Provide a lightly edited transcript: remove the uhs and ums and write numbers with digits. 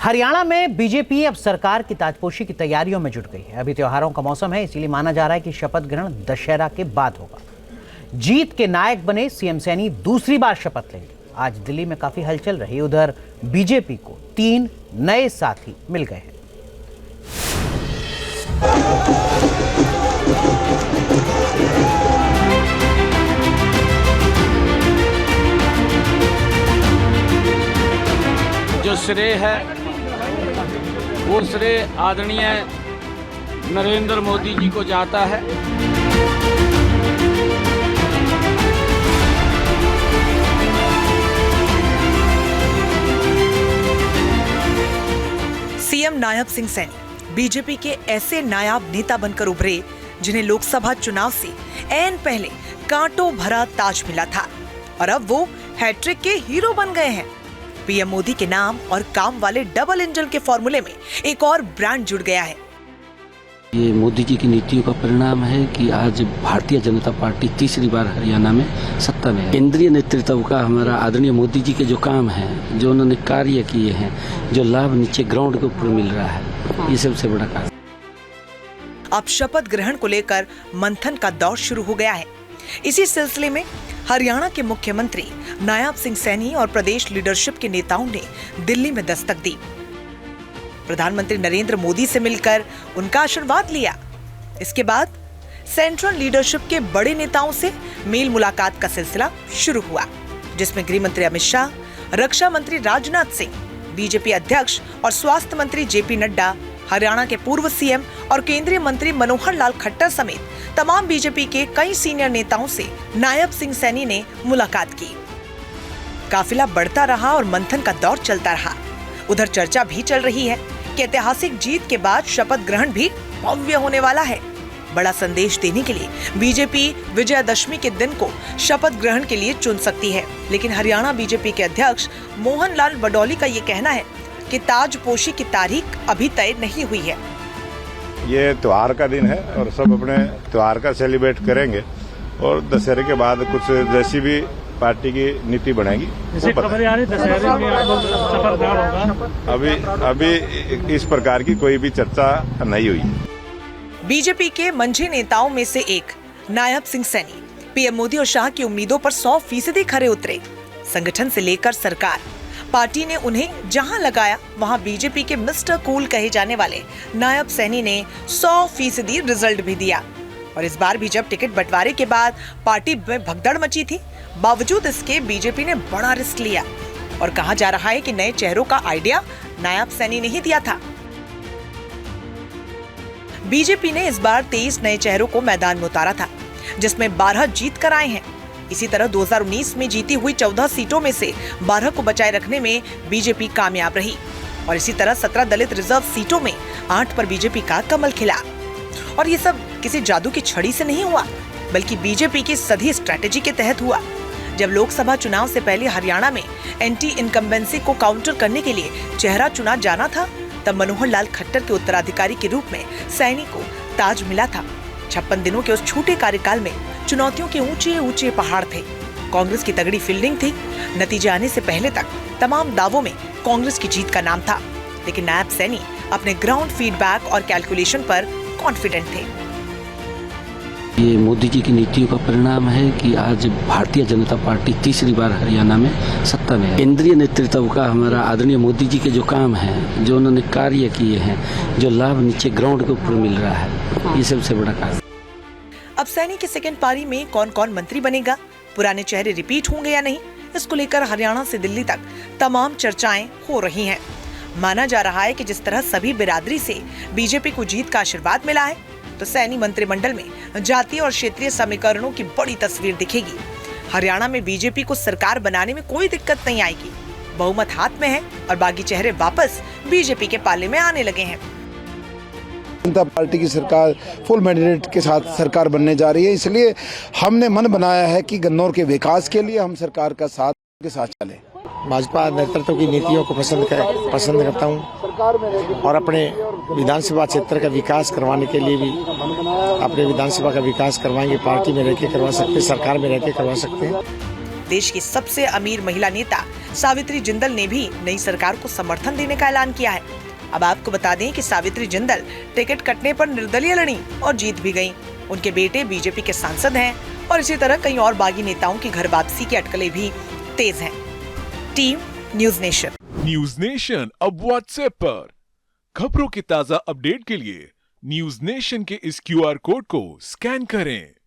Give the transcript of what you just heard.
हरियाणा में बीजेपी अब सरकार की ताजपोशी की तैयारियों में जुट गई है। अभी त्योहारों का मौसम है, इसीलिए माना जा रहा है कि शपथ ग्रहण दशहरा के बाद होगा। जीत के नायक बने सीएम सैनी दूसरी बार शपथ लेंगे। आज दिल्ली में काफी हलचल रही। उधर बीजेपी को 3 नए साथी मिल गए हैं। जो श्रेय है वो श्रेय आदरणीय नरेंद्र मोदी जी को जाता है। सीएम नायब सिंह सैनी बीजेपी के ऐसे नायाब नेता बनकर उभरे जिन्हें लोकसभा चुनाव से ऐन पहले कांटों भरा ताज मिला था और अब वो हैट्रिक के हीरो बन गए हैं। पीएम मोदी के नाम और काम वाले डबल इंजन के फॉर्मूले में एक और ब्रांड जुड़ गया है। ये मोदी जी की नीतियों का परिणाम है कि आज भारतीय जनता पार्टी तीसरी बार हरियाणा में सत्ता में है। केंद्रीय नेतृत्व का हमारा आदरणीय मोदी जी के जो काम है, जो उन्होंने कार्य किए हैं, जो लाभ नीचे ग्राउंड के ऊपर मिल रहा है, ये सबसे बड़ा काम। अब शपथ ग्रहण को लेकर मंथन का दौर शुरू हो गया है। इसी सिलसिले में हरियाणा के मुख्यमंत्री नायब सिंह सैनी और प्रदेश लीडरशिप के नेताओं ने दिल्ली में दस्तक दी। प्रधानमंत्री नरेंद्र मोदी से मिलकर उनका आशीर्वाद लिया। इसके बाद सेंट्रल लीडरशिप के बड़े नेताओं से मेल मुलाकात का सिलसिला शुरू हुआ, जिसमें गृह मंत्री अमित शाह, रक्षा मंत्री राजनाथ सिंह, बीजेपी अध्यक्ष और स्वास्थ्य मंत्री जेपी नड्डा, हरियाणा के पूर्व सीएम और केंद्रीय मंत्री मनोहर लाल खट्टर समेत तमाम बीजेपी के कई सीनियर नेताओं से नायब सिंह सैनी ने मुलाकात की। काफिला बढ़ता रहा और मंथन का दौर चलता रहा। उधर चर्चा भी चल रही है कि ऐतिहासिक जीत के बाद शपथ ग्रहण भी भव्य होने वाला है। बड़ा संदेश देने के लिए बीजेपी विजयादशमी के दिन को शपथ ग्रहण के लिए चुन सकती है, लेकिन हरियाणा बीजेपी के अध्यक्ष मोहन लाल बडौली का ये कहना है कि ताजपोशी की तारीख अभी तय नहीं हुई है। ये त्योहार का दिन है और सब अपने त्योहार का सेलिब्रेट करेंगे और दशहरे के बाद कुछ जैसी भी पार्टी की नीति बनेगी अभी इस प्रकार की कोई भी चर्चा नहीं हुई। बीजेपी के मंझे नेताओं में से एक नायब सिंह सैनी पीएम मोदी और शाह की उम्मीदों पर 100% खरे उतरे। संगठन से लेकर सरकार, पार्टी ने उन्हें जहां लगाया वहां बीजेपी के मिस्टर कूल कहे जाने वाले नायब सैनी ने 100% रिजल्ट भी दिया। और इस बार भी जब टिकट बंटवारे के बाद पार्टी में भगदड़ मची थी, बावजूद इसके बीजेपी ने बड़ा रिस्क लिया और कहा जा रहा है कि नए चेहरों का आइडिया नायब सैनी ने ही दिया था। बीजेपी ने इस बार 23 नए चेहरों को मैदान में उतारा था, जिसमें 12 जीत कर आए हैं। इसी तरह 2019 में जीती हुई 14 सीटों में से 12 को बचाए रखने में बीजेपी कामयाब रही और इसी तरह 17 दलित रिजर्व सीटों में 8 पर बीजेपी का कमल खिला। और ये सब किसी जादू की छड़ी से नहीं हुआ, बल्कि बीजेपी की सधी स्ट्रैटेजी के तहत हुआ। जब लोकसभा चुनाव से पहले हरियाणा में एंटी इनकम्बेंसी को काउंटर करने के लिए चेहरा चुना जाना था, तब मनोहर लाल खट्टर के उत्तराधिकारी के रूप में सैनी को ताज मिला था। 56 दिनों के उस छोटे कार्यकाल में चुनौतियों के ऊंचे ऊंचे पहाड़ थे। कांग्रेस की तगड़ी फील्डिंग थी। नतीजे आने से पहले तक तमाम दावों में कांग्रेस की जीत का नाम था, लेकिन नायब सैनी अपने ग्राउंड फीडबैक और कैलकुलेशन पर कॉन्फिडेंट थे। ये मोदी जी की नीतियों का परिणाम है कि आज भारतीय जनता पार्टी तीसरी बार हरियाणा में सत्ता में है। केंद्रीय नेतृत्व का हमारा आदरणीय मोदी जी के जो काम है, जो उन्होंने कार्य किए हैं, जो लाभ नीचे ग्राउंड के ऊपर मिल रहा है, ये सबसे बड़ा काम। अब सैनी की सेकेंड पारी में कौन कौन मंत्री बनेगा, पुराने चेहरे रिपीट होंगे या नहीं, इसको लेकर हरियाणा से दिल्ली तक तमाम चर्चाएं हो रही हैं। माना जा रहा है कि जिस तरह सभी बिरादरी से बीजेपी को जीत का आशीर्वाद मिला है, तो सैनी मंत्रिमंडल में जातीय और क्षेत्रीय समीकरणों की बड़ी तस्वीर दिखेगी। हरियाणा में बीजेपी को सरकार बनाने में कोई दिक्कत नहीं आएगी। बहुमत हाथ में है और बाकी चेहरे वापस बीजेपी के पाले में आने लगे हैं। जनता पार्टी की सरकार फुल मैंडेट के साथ सरकार बनने जा रही है, इसलिए हमने मन बनाया है कि गन्नौर के विकास के लिए हम सरकार का साथ के साथ चलें। भाजपा नेतृत्व की नीतियों को पसंद करता हूं और अपने विधानसभा क्षेत्र का विकास करवाने के लिए भी अपने विधानसभा का विकास करवाएंगे। पार्टी में रहकर करवा सकते हैं, सरकार में रहकर करवा सकते हैं। देश की सबसे अमीर महिला नेता सावित्री जिंदल ने भी नई सरकार को समर्थन देने का ऐलान किया है। अब आपको बता दें कि सावित्री जिंदल टिकट कटने पर निर्दलीय लड़ी और जीत भी गयी। उनके बेटे बीजेपी के सांसद हैं और इसी तरह कई और बागी नेताओं की घर वापसी की अटकलें भी तेज हैं। Team news nation. News nation अब व्हाट्सएप पर खबरों के ताजा अपडेट के लिए न्यूज नेशन के इस QR कोड को स्कैन करें।